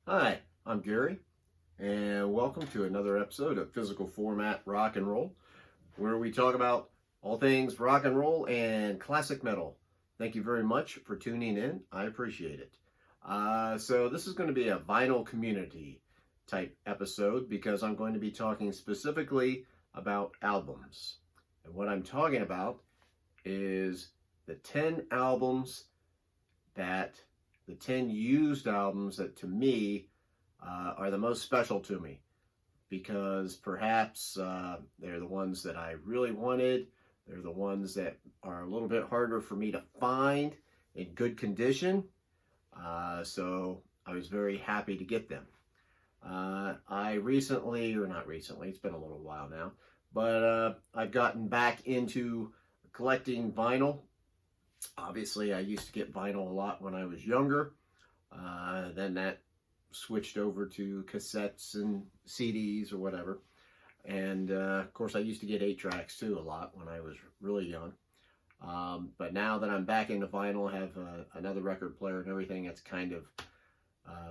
Hi, I'm Gary, and welcome to another episode of Physical Format Rock and Roll, where we talk about all things rock and roll and classic metal. Thank you very much for tuning in. I appreciate it. So, this is going to be a vinyl community type episode because I'm going to be talking specifically about albums. And what I'm talking about is the 10 albums that the 10 used albums that to me are the most special to me because perhaps they're the ones that I really wanted. They're the ones that are a little bit harder for me to find in good condition. So I was very happy to get them. I recently, or not recently, it's been a little while now, but I've gotten back into collecting vinyl. Obviously, I used to get vinyl a lot when I was younger. Then that switched over to cassettes and CDs or whatever. And of course, I used to get 8 tracks too a lot when I was really young. But now that I'm back into vinyl, have another record player and everything, it's kind of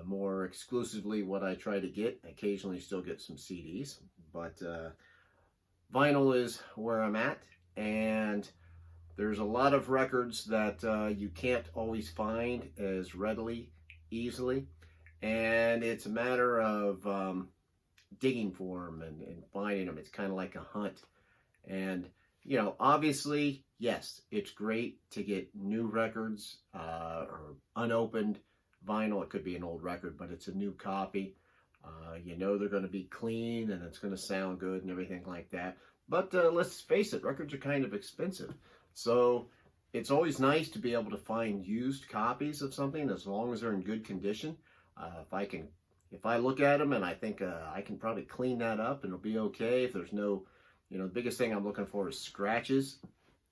more exclusively what I try to get. I occasionally still get some CDs, but vinyl is where I'm at. And there's a lot of records that you can't always find as readily, easily, and it's a matter of digging for them and finding them. It's kind of like a hunt. And, you know, obviously, yes, it's great to get new records or unopened vinyl. It could be an old record, but it's a new copy. You know they're going to be clean and it's going to sound good and everything like that. But let's face it, records are kind of expensive. So it's always nice to be able to find used copies of something as long as they're in good condition. If I look at them and I think I can probably clean that up and it'll be okay. If there's no, the biggest thing I'm looking for is scratches,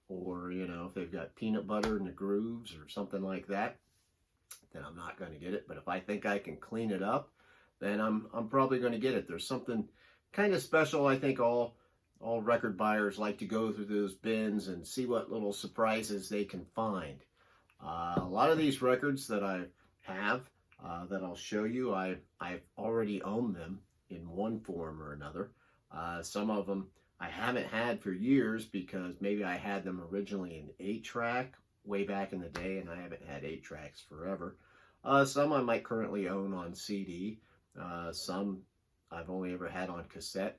or if they've got peanut butter in the grooves or something like that, then I'm not going to get it. But if I think I can clean it up, then I'm probably going to get it. There's something kind of special. I think all record buyers like to go through those bins and see what little surprises they can find. A lot of these records that I have that I'll show you, I've already owned them in one form or another. Some of them I haven't had for years because maybe I had them originally in 8-track way back in the day, and I haven't had 8 tracks forever. Some I might currently own on CD. Some I've only ever had on cassette.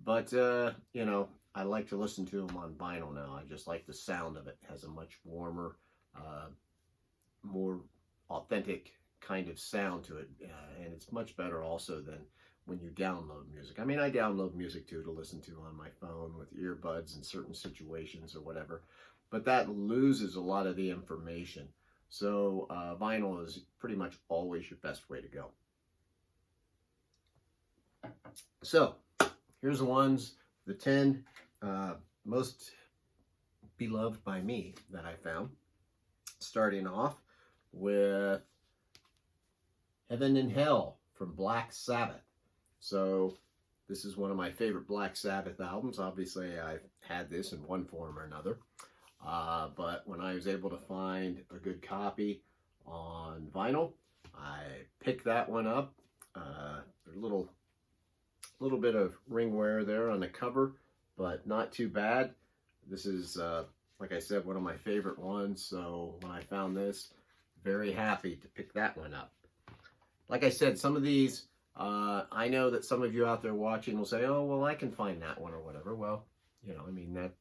But, I like to listen to them on vinyl now. I just like the sound of it. It has a much warmer, more authentic kind of sound to it. And it's much better also than when you download music. I mean, I download music too to listen to on my phone with earbuds in certain situations or whatever. But that loses a lot of the information. So vinyl is pretty much always your best way to go. So, here's the 10 most beloved by me that I found. Starting off with Heaven and Hell from Black Sabbath. So, this is one of my favorite Black Sabbath albums. Obviously, I've had this in one form or another. But when I was able to find a good copy on vinyl, I picked that one up. There's a little bit of ring wear there on the cover, but not too bad. This is, like I said, one of my favorite ones. So when I found this, very happy to pick that one up. Like I said, some of these, I know that some of you out there watching will say, oh, well, I can find that one or whatever. Well,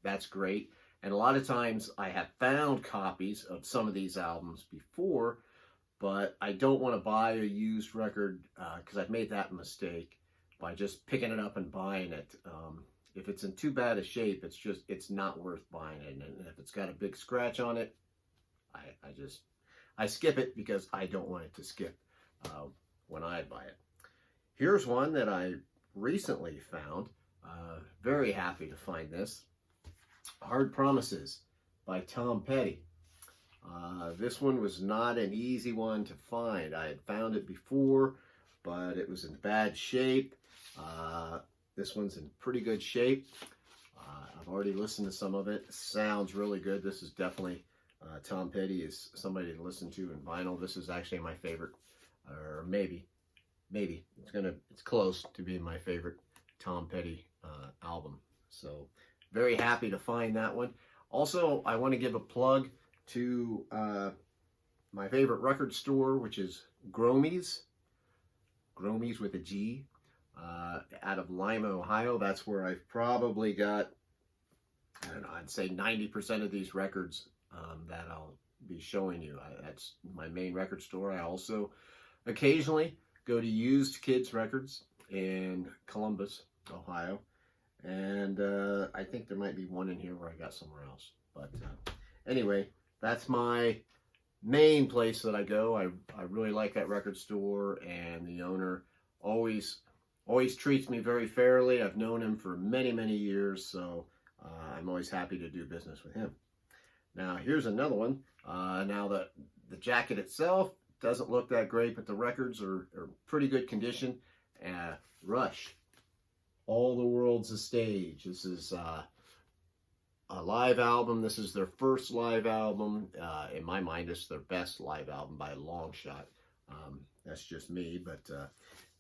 that's great. And a lot of times I have found copies of some of these albums before, but I don't want to buy a used record because I've made that mistake by just picking it up and buying it. If it's in too bad a shape, it's not worth buying it. And if it's got a big scratch on it, I skip it because I don't want it to skip when I buy it. Here's one that I recently found. Very happy to find this. Hard Promises by Tom Petty. This one was not an easy one to find. I had found it before, but it was in bad shape. This one's in pretty good shape. I've already listened to some of it. It sounds really good. This is definitely Tom Petty is somebody to listen to in vinyl. This is actually my favorite, or maybe maybe it's close to being my favorite Tom Petty album. So very happy to find that one. Also, I want to give a plug to my favorite record store, which is Gromy's with a G, out of Lima, Ohio. That's where I've probably got, I don't know, I'd say 90% of these records that I'll be showing you. That's my main record store. I also occasionally go to Used Kids Records in Columbus, Ohio. And I think there might be one in here where I got somewhere else. But anyway, that's my main place that I go. I really like that record store, and the owner always treats me very fairly. I've known him for many, many years, so I'm always happy to do business with him. Now, here's another one. Now, the jacket itself doesn't look that great, but the records are pretty good condition. Rush, All the World's a Stage. This is a live album. This is their first live album. In my mind, it's their best live album by a long shot. That's just me, but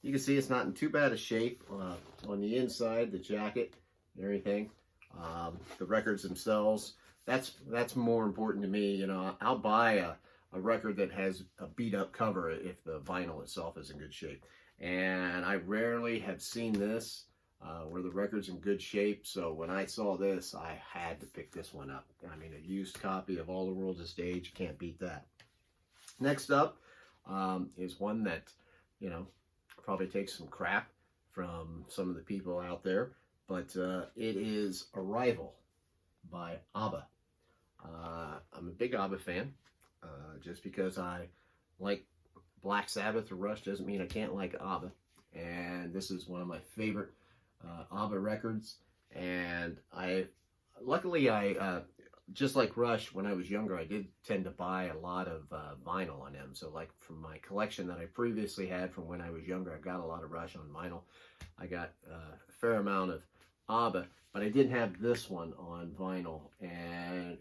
you can see it's not in too bad a shape on the inside, the jacket and everything. The records themselves, that's more important to me. You know, I'll buy a record that has a beat up cover if the vinyl itself is in good shape. And I rarely have seen this where the record's in good shape. So when I saw this, I had to pick this one up. I mean, a used copy of All the World's a Stage, can't beat that. Next up is one that, you know, probably takes some crap from some of the people out there, but it is Arrival by ABBA. I'm a big ABBA fan. Just because I like Black Sabbath or Rush doesn't mean I can't like ABBA. And this is one of my favorite ABBA records. And luckily, just like Rush, when I was younger, I did tend to buy a lot of vinyl on them. So like from my collection that I previously had from when I was younger, I got a lot of Rush on vinyl. I got a fair amount of ABBA, but I didn't have this one on vinyl. And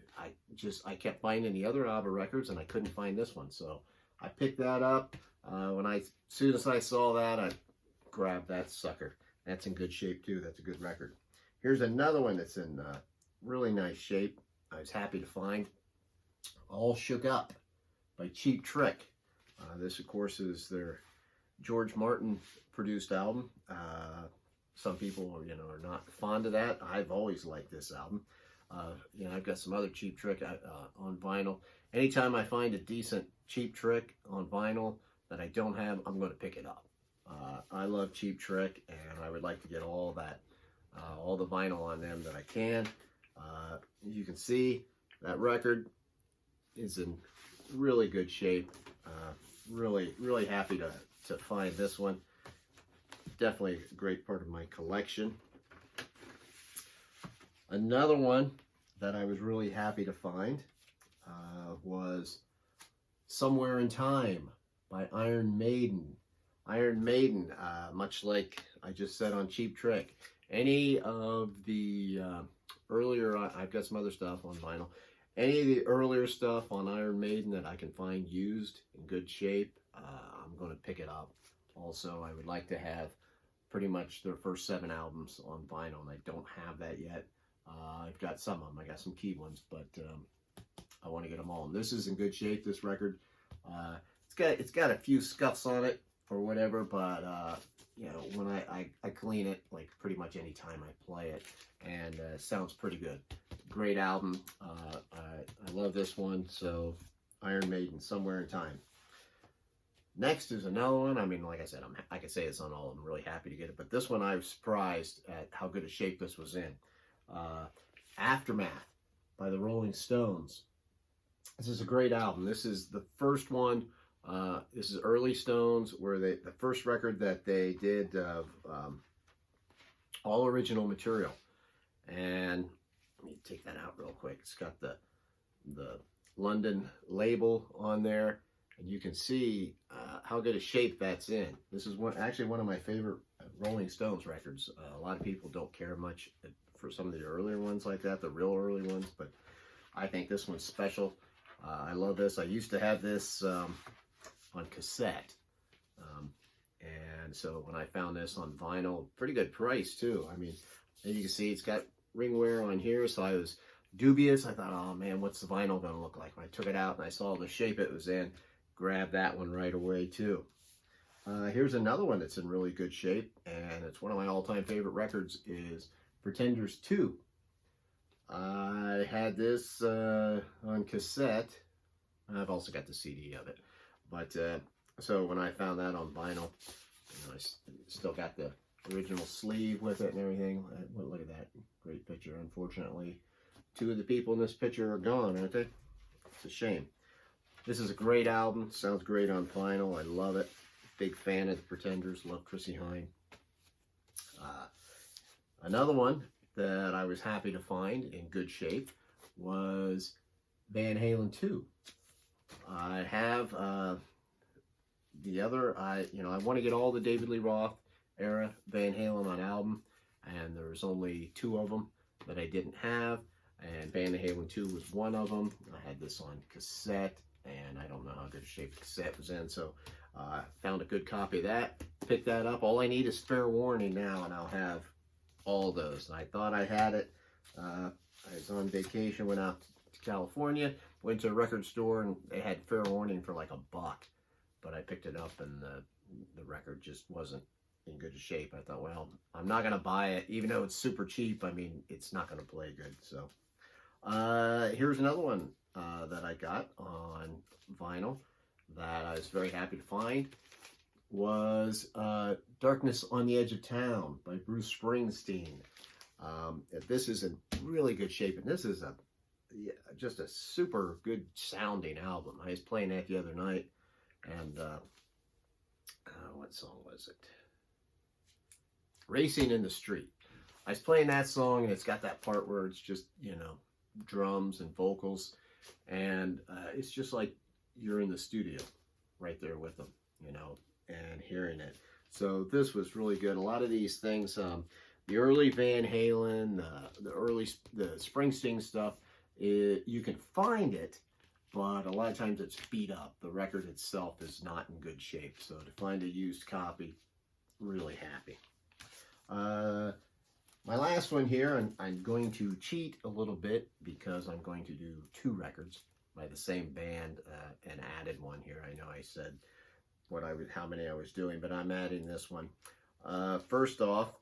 I kept finding the other ABBA records and I couldn't find this one. So I picked that up. As soon as I saw that, I grabbed that sucker. That's in good shape too. That's a good record. Here's another one that's in really nice shape. I was happy to find All Shook Up by Cheap Trick. This, of course, is their George Martin produced album. Some people, you know, are not fond of that. I've always liked this album. You know, I've got some other Cheap Trick on vinyl. Anytime I find a decent Cheap Trick on vinyl that I don't have, I'm going to pick it up. I love Cheap Trick, and I would like to get all the vinyl on them that I can. You can see that record is in really good shape. Really happy to find this one. Definitely a great part of my collection. Another one that I was really happy to find was Somewhere in Time by Iron Maiden. Iron Maiden, much like I just said on Cheap Trick, any of the earlier, I've got some other stuff on vinyl, any of the earlier stuff on Iron Maiden that I can find used in good shape, I'm going to pick it up. Also, I would like to have pretty much their first 7 albums on vinyl, and I don't have that yet. I've got some of them. I got some key ones, but I want to get them all. And this is in good shape, this record. It's got a few scuffs on it or whatever, but you know, when I clean it, like pretty much any time I play it, and sounds pretty good. Great album. I love this one. So Iron Maiden, Somewhere in Time. Next is another one. I mean, like I said, I could say it's on all of them. I'm really happy to get it, but this one I was surprised at how good a shape this was in. Aftermath by the Rolling Stones. This is a great album. This is the first one. This is early Stones, where the first record that they did of all original material. And let me take that out real quick. It's got the London label on there, and you can see how good a shape that's in. This is actually one of my favorite Rolling Stones records. A lot of people don't care much for some of the earlier ones like that, the real early ones, but I think this one's special. I love this. I used to have this on cassette, and And so when I found this on vinyl, pretty good price too. I mean, as you can see, it's got ring wear on here, so I was dubious. I thought, oh man, what's the vinyl gonna look like? When I took it out and I saw the shape it was in, grabbed that one right away too. Here's another one that's in really good shape, and it's one of my all-time favorite records, is Pretenders 2. I had this on cassette. I've also got the CD of it. But so when I found that on vinyl, I still got the original sleeve with it and everything. Look at that great picture. Unfortunately, two of the people in this picture are gone, aren't they? It's a shame. This is a great album. Sounds great on vinyl. I love it. Big fan of the Pretenders. Love Chrissie Hynde. Another one that I was happy to find in good shape was Van Halen 2. I have the other. I want to get all the David Lee Roth era Van Halen on album, and there's only 2 of them that I didn't have, and Van Halen 2 was one of them. I had this on cassette, and I don't know how good a shape the cassette was in, so found a good copy of that, picked that up. All I need is Fair Warning now, and I'll have all those. And I thought I had it. I was on vacation, went out to California, went to a record store, and they had Fair Warning for like $1. But I picked it up, and the record just wasn't in good shape. I thought, well, I'm not going to buy it, even though it's super cheap. I mean, it's not going to play good. So here's another one that I got on vinyl that I was very happy to find, was Darkness on the Edge of Town by Bruce Springsteen. This is in really good shape, and this is just a super good sounding album. I was playing that the other night, and what song was it? Racing in the Street. I was playing that song, and it's got that part where it's just, drums and vocals, and it's just like you're in the studio right there with them, and hearing it. So this was really good. A lot of these things, the early Van Halen, the Springsteen stuff, you can find it, but a lot of times it's beat up. The record itself is not in good shape. So to find a used copy, really happy. My last one here, I'm going to cheat a little bit because I'm going to do 2 records by the same band, and added one here. I know I said how many I was doing, but I'm adding this one. First off,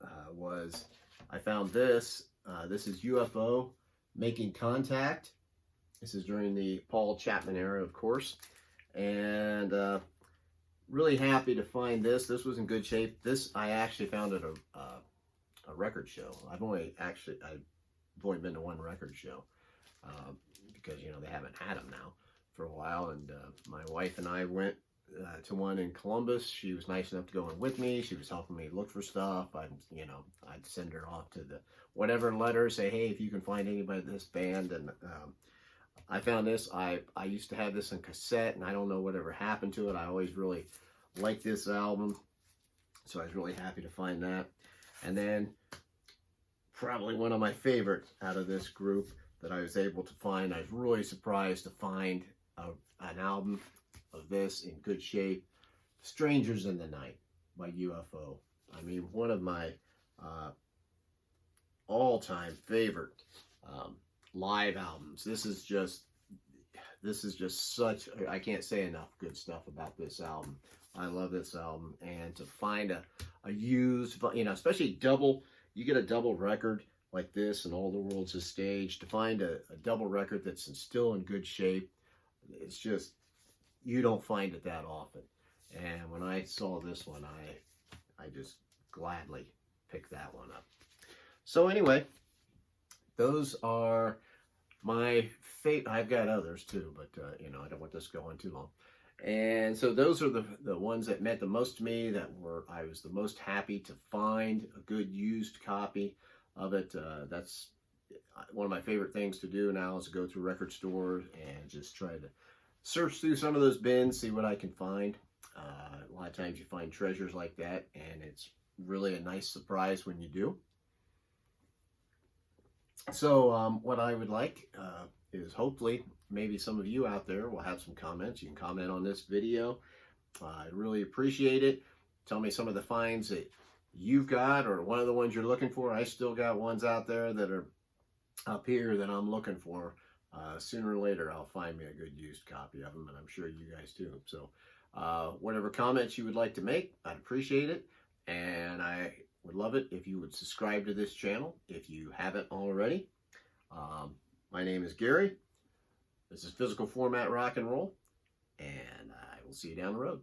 I found this. This is UFO Making Contact. This is during the Paul Chapman era, of course, and really happy to find this. This was in good shape. This I actually found at a record show. I've only been to one record show because they haven't had them now for a while, and my wife and I went to one in Columbus. She was nice enough to go in with me. She was helping me look for stuff. I'd send her off to the whatever letter, say, hey, if you can find anybody in this band. And I found this. I used to have this in cassette, and I don't know whatever happened to it. I always really liked this album, so I was really happy to find that. And then probably one of my favorite out of this group that I was able to find. I was really surprised to find an album of this in good shape. Strangers in the Night by UFO. I mean, one of my all-time favorite live albums. This is just such, I can't say enough good stuff about this album. I love this album, and to find a used, especially you get a double record like this and All the World's a Stage, to find a double record that's still in good shape, it's just, you don't find it that often. And when I saw this one, I just gladly picked that one up. So anyway, those are my favorite. I've got others too, but I don't want this going too long. And so those are the ones that meant the most to me, I was the most happy to find a good used copy of it. That's one of my favorite things to do now, is to go to a record store and just try to search through some of those bins, see what I can find. A lot of times you find treasures like that, and it's really a nice surprise when you do. So what I would like is hopefully maybe some of you out there will have some comments. You can comment on this video, I really appreciate it. Tell me some of the finds that you've got, or one of the ones you're looking for. I still got ones out there that are up here that I'm looking for. Sooner or later, I'll find me a good used copy of them, and I'm sure you guys do. So whatever comments you would like to make, I'd appreciate it. And I would love it if you would subscribe to this channel if you haven't already. My name is Gary. This is Physical Format Rock and Roll, and I will see you down the road.